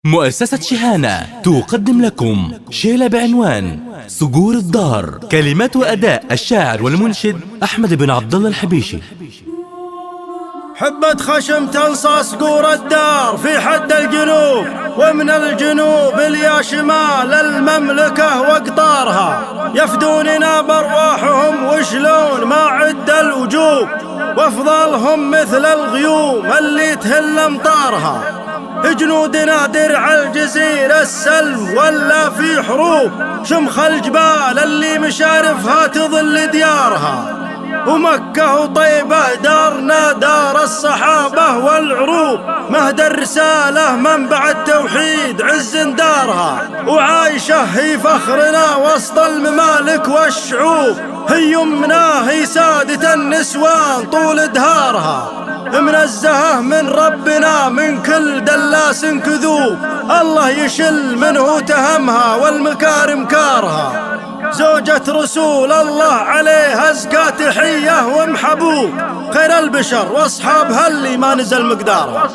مؤسسة شهانة تقدم لكم شيلة بعنوان صقور الدار. كلمات وأداء الشاعر والمنشد أحمد بن عبد الله الحبيشي. حبة خشم تنصى صقور الدار في حد الجنوب، ومن الجنوب اليا شمال المملكة واقطارها، يفدوننا بارواحهم وشلون ما عد الوجوب، وافضلهم مثل الغيوم اللي تهل امطارها. جنودنا درع الجزيرة السلم ولا في حروب، شمخ الجبال اللي مشارفها تظل ديارها، ومكة وطيبة دارنا دار الصحابة والعروب، مهد الرسالة منبع التوحيد عز دارها، وعايشة هي فخرنا وسط الممالك والشعوب، هي يمنا هي سادة النسوان طول دهارها، منزهة من ربنا من كل دلاس كذوب، الله يشل منه تهمها والمكارم كارها، زوجة رسول الله عليه أزكى تحية ومحبوب، خير البشر واصحابها اللي ما نزل مقدارها،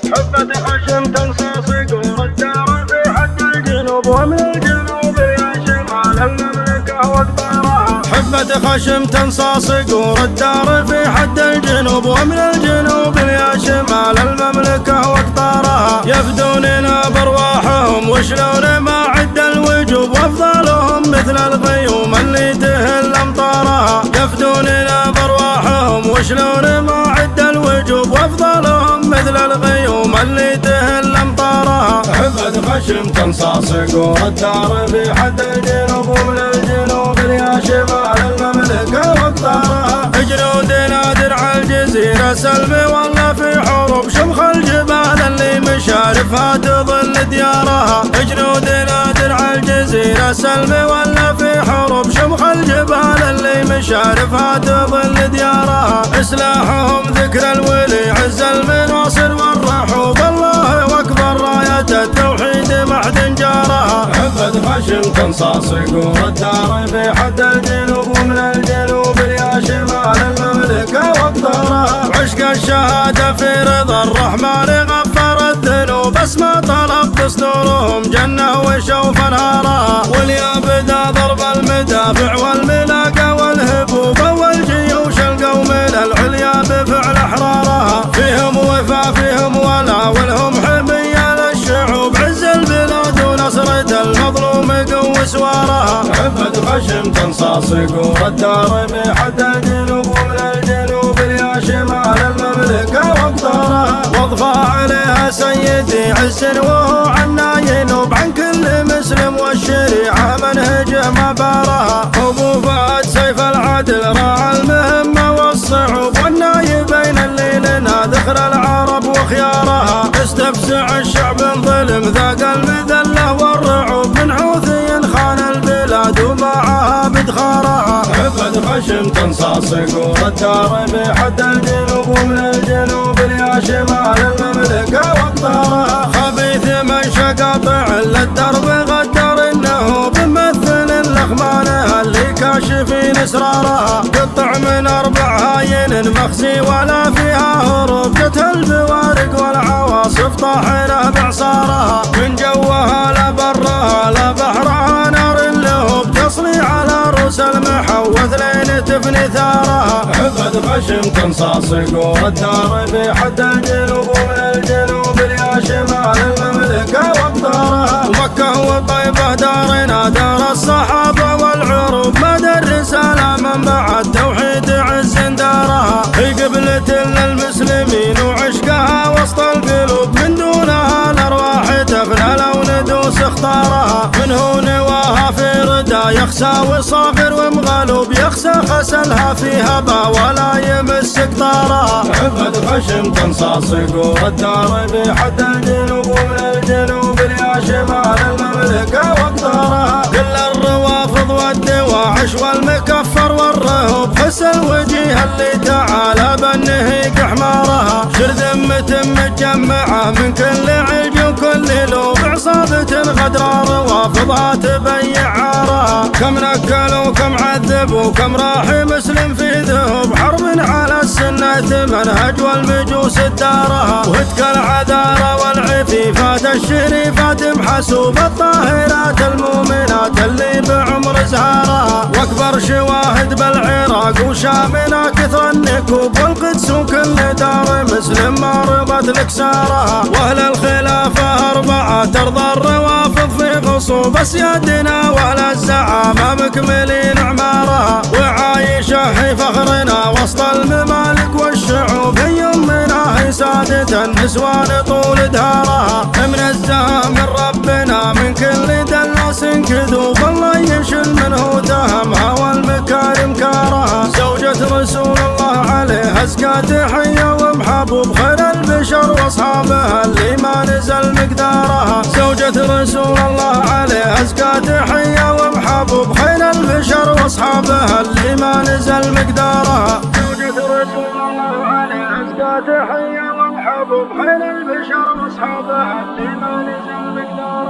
حبة خشم تنصى صقور الدار في حد الجنوب، ومن الجنوب يا شمال المملكة واقطارها. حبة خشم تنصى صقور الدار في حد الجنوب، ومن الجنوب يا شمال المملكة واقطارها، يفدوننا بارواحهم وشلون ما عد الوجوب، وافضلهم مثل الغيوم اللي تهل امطارها، يفدوننا بارواحهم وشلون ما عد الوجوب، وافضلهم مثل الغيوم اللي تهل امطارها. حبة خشم تنصى صقور الدار في حد الجنوب، ومن الجنوب يا شمال المملكة واقطارها، جنودنا درع الجزيرة سلم والله في حروب، شمخ الجبال اللي مشارفها تظل ديارها، جنودنا درع الجزيرة سلم والله في حروب، شمخ الجبال اللي مشارفها تظل ديارها، سلاحهم ذكر الولي عز المناصر والرحوب، الله اكبر راية التوحيد معدن جارها. حبة خشم تنصى صقور الدار في حد الجنوب، ومن الجنوب يا شمال المملكة واقطارها، عشق الشهادة في رضا الرحمن غفر الذنوب، اسمى طلب دستورهم جنة وشوف انهارها، واليا بدا ضرب المدافع والملاقى والهبوب، والجيوش القوم العليا بفعل احرارها، فيهم وفا فيهم ولا ولهم حمية للشعوب، عز البلاد ونصرة المظلوم قوي سوارها. حبة خشم تنصى صقور الدار في حد الجنوب، ومن الجنوب يا شمال المملكة واقطارها، واضفى عليها سيدي عز وهو عنا ينوب عن كل مسلم والشريعة منهجه ما بارها، ابو فهد سيف العدل راعى المهمة والصعوب، والنايبين اللي لنا ذكر العرب وخيارها، استفزع الشعب انظلم ذاق المذلة والرعوب، من حوثي خان البلاد ومعها بدخارها. حبة خشم تنصى صقور الدار في حد الجنوب، ومن الجنوب يا شمال المملكة واقطارها، خبيث من شقاطع للدرب غدر انه بمثل اللخمانة اللي كاشفين اسرارها، قطع من 4 هاين مخزي ولا فيها هروب، قتل بوارق والعواصف طاحنة بعصارها، من جوها لا برها لا بحرها نار اللهوب، تصلي على رؤوس المحوث لين تفني ثارها. حبة خشم تنصى صقور الدار في حد الجنوب، ومن الجنوب يا شمال المملكة واقطارها، مكة وطيبة دارنا دار الصحابة والعروب، مدى الرسالة منبع التوحيد عز دارها، هي قبلة للمسلمين وعشقها وسط القلوب، من دونها الارواح تفنى لو ندوس اختارها، من هو نواها في ردا يخسى وصاغر ومغلوب، يخسى خسلها في هبا ولا يمس قطارها. حبة خشم تنصى صقور الدار في حد الجنوب، ومن الجنوب يا شمال المملكة واقطارها، كل الروافض والدواعش والمكفر والرهوب، خس الوجيه اللي تعالى بالنهيق حمارها، شر ذمة متجمعة من كل عجب وكل لو بعصابة غدرة روافضها تبيع عارها. كم نكل وكم عذب وكم راح مسلم في ذهب حرب على السنة منهج والمجوس الدارها. وهتك العذارى والعفيفات الشريفات محسوب الطاهرات المؤمنات اللي بعمر زهارها. واكبر شواهد بالعراق وشامنا كثر النكوب والقدس وكل دار مسلم ما ربت لكسارها. واهل الخلافة 4 ترضى الروافض في غصوب اسيادنا واهل الزعامة مكملين اعمارها. وعايشة هي فخرنا وسط الممالك والشعوب هي يمنا هي سادة النسوان طول دهارها. منزهة من ربنا من كل دنس كذوب الله يشل منه دهمها والمكارم كارها. زوجة رسول الله عليه أزكى تحية ومحبوب خير البشر واصحابها اللي ما نزل مقدارها. زوجة رسول الله عليه أزكى تحية ومحبوب خير البشر واصحابها اللي ما نزل مقدارها. زوجة رسول الله عليه أزكى تحية ومحبوب خير البشر واصحابها اللي ما نزل مقدارها.